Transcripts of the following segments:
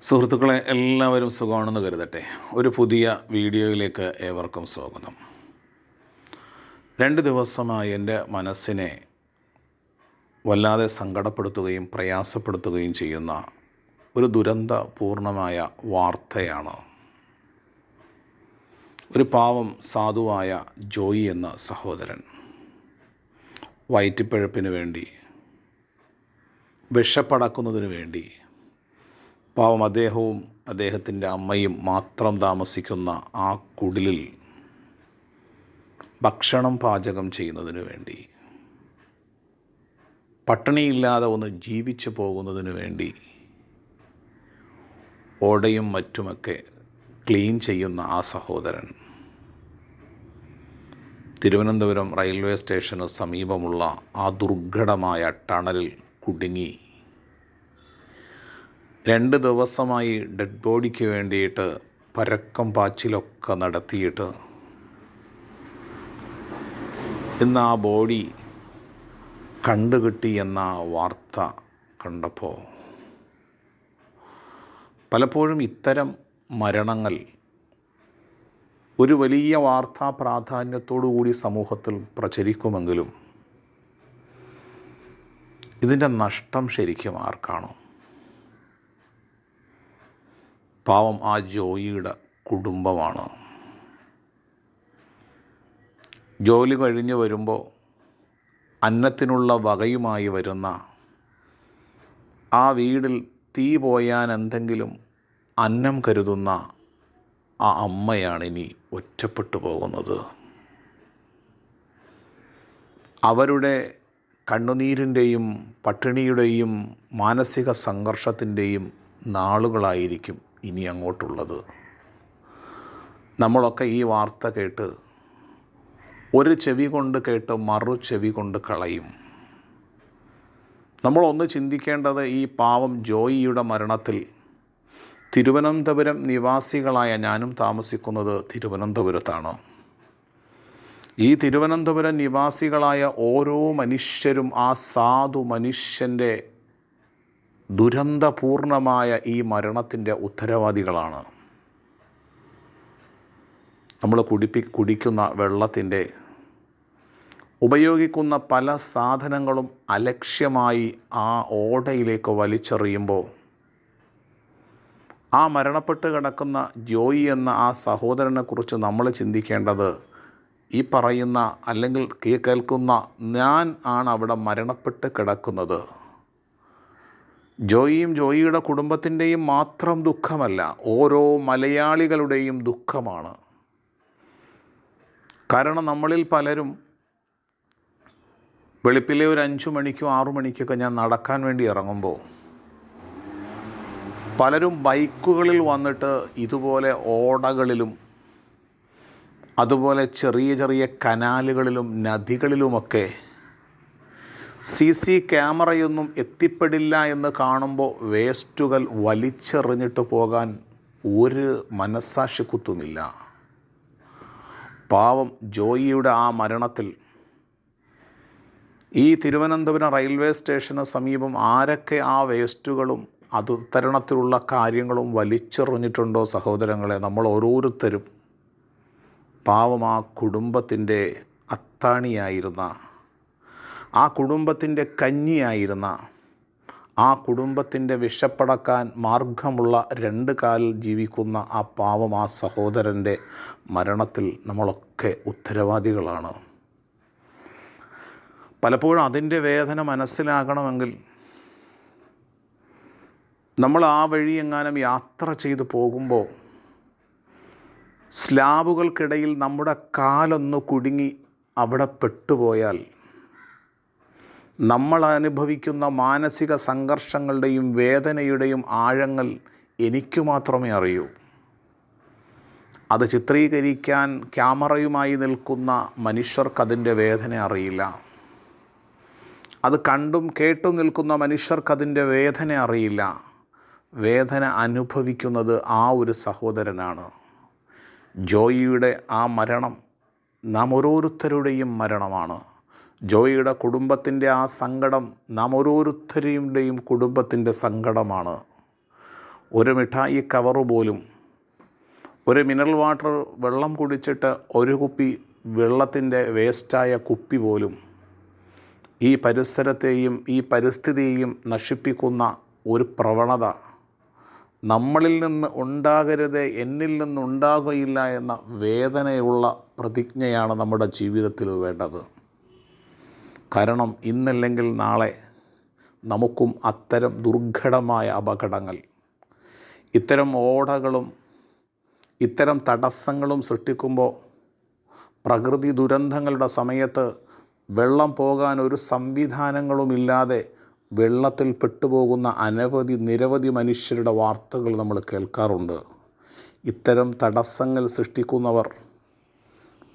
സുഹൃത്തുക്കളെ, എല്ലാവരും സുഖമാണെന്ന് കരുതട്ടെ. ഒരു പുതിയ വീഡിയോയിലേക്ക് ഏവർക്കും സ്വാഗതം. 2 ദിവസമായി എൻ്റെ മനസ്സിനെ വല്ലാതെ സങ്കടപ്പെടുത്തുകയും പ്രയാസപ്പെടുത്തുകയും ചെയ്യുന്ന ഒരു ദുരന്തപൂർണമായ വാർത്തയാണ്. ഒരു പാവം സാധുവായ ജോയി എന്ന സഹോദരൻ വയറ്റിപ്പഴപ്പിന് വേണ്ടി, വിഷപ്പടക്കുന്നതിന് വേണ്ടി, പാവം അദ്ദേഹവും അദ്ദേഹത്തിൻ്റെ അമ്മയും മാത്രം താമസിക്കുന്ന ആ കുടിലിൽ ഭക്ഷണം പാചകം ചെയ്യുന്നതിന് വേണ്ടി, പട്ടിണിയില്ലാതെ ഒന്ന് ജീവിച്ചു പോകുന്നതിന് വേണ്ടി ഓടയും മറ്റുമൊക്കെ ക്ലീൻ ചെയ്യുന്ന ആ സഹോദരൻ തിരുവനന്തപുരം റെയിൽവേ സ്റ്റേഷന് സമീപമുള്ള ആ ദുർഘടമായ ടണലിൽ കുടുങ്ങി 2 ദിവസമായി ഡെഡ് ബോഡിക്ക് വേണ്ടിയിട്ട് പരക്കം പാച്ചിലൊക്കെ നടത്തിയിട്ട് ഇന്ന് ആ ബോഡി കണ്ടുകിട്ടി എന്ന വാർത്ത കണ്ടപ്പോൾ പലപ്പോഴും ഇത്തരം മരണങ്ങൾ ഒരു വലിയ വാർത്താ പ്രാധാന്യത്തോടു കൂടി സമൂഹത്തിൽ പ്രചരിക്കുമെങ്കിലും ഇതിൻ്റെ നഷ്ടം ശരിക്കും ആർക്കാണോ? പാവം ആ ജോയിയുടെ കുടുംബമാണ്. ജോലി കഴിഞ്ഞ് വരുമ്പോൾ അന്നത്തിനുള്ള വകയുമായി വരുന്ന, ആ വീടിൽ തീ പോയാൻ എന്തെങ്കിലും അന്നം കരുതുന്ന ആ അമ്മയാണിനി ഒറ്റപ്പെട്ടു പോകുന്നത്. അവരുടെ കണ്ണുനീരിൻ്റെയും പട്ടിണിയുടെയും മാനസിക സംഘർഷത്തിൻ്റെയും നാളുകളായിരിക്കും ഇനി അങ്ങോട്ടുള്ളത്. നമ്മളൊക്കെ ഈ വാർത്ത കേട്ട് ഒരു ചെവി കൊണ്ട് കേട്ട് മറു ചെവി കൊണ്ട് കളയും. നമ്മളൊന്ന് ചിന്തിക്കേണ്ടത്, ഈ പാവം ജോയിയുടെ മരണത്തിൽ തിരുവനന്തപുരം നിവാസികളായ ഞാനും താമസിക്കുന്നത് തിരുവനന്തപുരത്താണ്. ഈ തിരുവനന്തപുരം നിവാസികളായ ഓരോ മനുഷ്യരും ആ സാധു മനുഷ്യൻ്റെ ദുരന്തപൂർണമായ ഈ മരണത്തിൻ്റെ ഉത്തരവാദികളാണ്. നമ്മൾ കുടിക്കുന്ന വെള്ളത്തിൻ്റെ, ഉപയോഗിക്കുന്ന പല സാധനങ്ങളും അലക്ഷ്യമായി ആ ഓടയിലേക്ക് വലിച്ചെറിയുമ്പോൾ ആ മരണപ്പെട്ട് കിടക്കുന്ന ജോയി എന്ന ആ സഹോദരനെക്കുറിച്ച് നമ്മൾ ചിന്തിക്കേണ്ടത്, ഈ പറയുന്ന അല്ലെങ്കിൽ കേൾക്കുന്ന ഞാൻ ആണ് അവിടെ മരണപ്പെട്ട് കിടക്കുന്നത്. ജോയിയും ജോയിയുടെ കുടുംബത്തിൻ്റെയും മാത്രം ദുഃഖമല്ല, ഓരോ മലയാളികളുടെയും ദുഃഖമാണ്. കാരണം നമ്മളിൽ പലരും വെളുപ്പിലെ ഒരു 5 മണിക്കോ 6 മണിക്കൊക്കെ ഞാൻ നടക്കാൻ വേണ്ടി ഇറങ്ങുമ്പോൾ പലരും ബൈക്കുകളിൽ വന്നിട്ട് ഇതുപോലെ ഓടകളിലും അതുപോലെ ചെറിയ ചെറിയ കനാലുകളിലും നദികളിലുമൊക്കെ CC ക്യാമറയൊന്നും എത്തിപ്പെടില്ല എന്ന് കാണുമ്പോൾ വേസ്റ്റുകൾ വലിച്ചെറിഞ്ഞിട്ട് പോകാൻ ഒരു മനസ്സാക്ഷിക്കുത്തുമില്ല. പാവം ജോയിയുടെ ആ മരണത്തിൽ ഈ തിരുവനന്തപുരം റെയിൽവേ സ്റ്റേഷന് സമീപം ആരൊക്കെ ആ വേസ്റ്റുകളും അതുതരണത്തിലുള്ള കാര്യങ്ങളും വലിച്ചെറിഞ്ഞിട്ടുണ്ടോ സഹോദരങ്ങളെ, നമ്മൾ ഓരോരുത്തരും പാവം ആ കുടുംബത്തിൻ്റെ അത്താണിയായിരുന്ന, ആ കുടുംബത്തിൻ്റെ കഞ്ഞിയായിരുന്ന, ആ കുടുംബത്തിൻ്റെ വിശപ്പടക്കാൻ മാർഗമുള്ള 2 കാലിൽ ജീവിക്കുന്ന ആ പാവം ആ സഹോദരൻ്റെ മരണത്തിൽ നമ്മളൊക്കെ ഉത്തരവാദികളാണ്. പലപ്പോഴും അതിൻ്റെ വേദന മനസ്സിലാകണമെങ്കിൽ നമ്മൾ ആ വഴി എങ്ങാനും യാത്ര ചെയ്തു പോകുമ്പോൾ സ്ലാബുകൾക്കിടയിൽ നമ്മുടെ കാലൊന്ന് കുടുങ്ങി അവിടെ പെട്ടുപോയാൽ നമ്മൾ അനുഭവിക്കുന്ന മാനസിക സംഘർഷങ്ങളുടെയും വേദനയുടെയും ആഴങ്ങൾ എനിക്ക് മാത്രമേ അറിയൂ. അത് ചിത്രീകരിക്കാൻ ക്യാമറയുമായി നിൽക്കുന്ന മനുഷ്യർക്കതിൻ്റെ വേദന അറിയില്ല. അത് കണ്ടും കേട്ടും നിൽക്കുന്ന മനുഷ്യർക്കതിൻ്റെ വേദന അറിയില്ല. വേദന അനുഭവിക്കുന്നത് ആ ഒരു സഹോദരനാണ്. ജോയിയുടെ ആ മരണം നാം ഓരോരുത്തരുടെയും മരണമാണ്. ജോയിയുടെ കുടുംബത്തിൻ്റെ ആ സങ്കടം നാം ഓരോരുത്തരുടെയും കുടുംബത്തിൻ്റെ സങ്കടമാണ്. ഒരു മിഠായി കവറ് പോലും, ഒരു മിനറൽ വാട്ടർ വെള്ളം കുടിച്ചിട്ട് ഒരു കുപ്പി വെള്ളത്തിൻ്റെ വേസ്റ്റായ കുപ്പി പോലും ഈ പരിസരത്തെയും ഈ പരിസ്ഥിതിയെയും നശിപ്പിക്കുന്ന ഒരു പ്രവണത നമ്മളിൽ നിന്ന് ഉണ്ടാകരുത്, എന്നിൽ നിന്നുണ്ടാകുകയില്ല എന്ന വേദനയുള്ള പ്രതിജ്ഞയാണ് നമ്മുടെ ജീവിതത്തിൽ വേണ്ടത്. കാരണം ഇന്നല്ലെങ്കിൽ നാളെ നമുക്കും അത്തരം ദുർഘടമായ അപകടങ്ങൾ, ഇത്തരം ഓടകളും ഇത്തരം തടസ്സങ്ങളും സൃഷ്ടിക്കുമ്പോൾ പ്രകൃതി ദുരന്തങ്ങളുടെ സമയത്ത് വെള്ളം പോകാൻ ഒരു സംവിധാനങ്ങളുമില്ലാതെ വെള്ളത്തിൽ പെട്ടുപോകുന്ന നിരവധി മനുഷ്യരുടെ വാർത്തകൾ നമ്മൾ കേൾക്കാറുണ്ട്. ഇത്തരം തടസ്സങ്ങൾ സൃഷ്ടിക്കുന്നവർ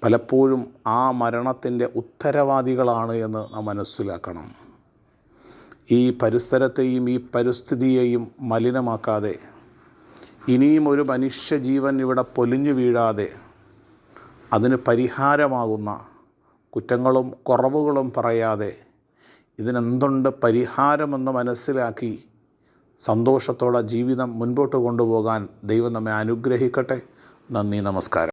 പലപ്പോഴും ആ മരണത്തിൻ്റെ ഉത്തരവാദികളാണ് എന്ന് നാം മനസ്സിലാക്കണം. ഈ പരിസരത്തെയും ഈ പരിസ്ഥിതിയെയും മലിനമാക്കാതെ, ഇനിയും ഒരു മനുഷ്യജീവൻ ഇവിടെ പൊലിഞ്ഞു വീഴാതെ അതിന് പരിഹാരമാകുന്ന കുറ്റങ്ങളും കുറവുകളും പറയാതെ ഇതിനെന്തുണ്ട് പരിഹാരമെന്ന് മനസ്സിലാക്കി സന്തോഷത്തോടെ ജീവിതം മുൻപോട്ട് കൊണ്ടുപോകാൻ ദൈവം നമ്മെ അനുഗ്രഹിക്കട്ടെ. നന്ദി, നമസ്കാരം.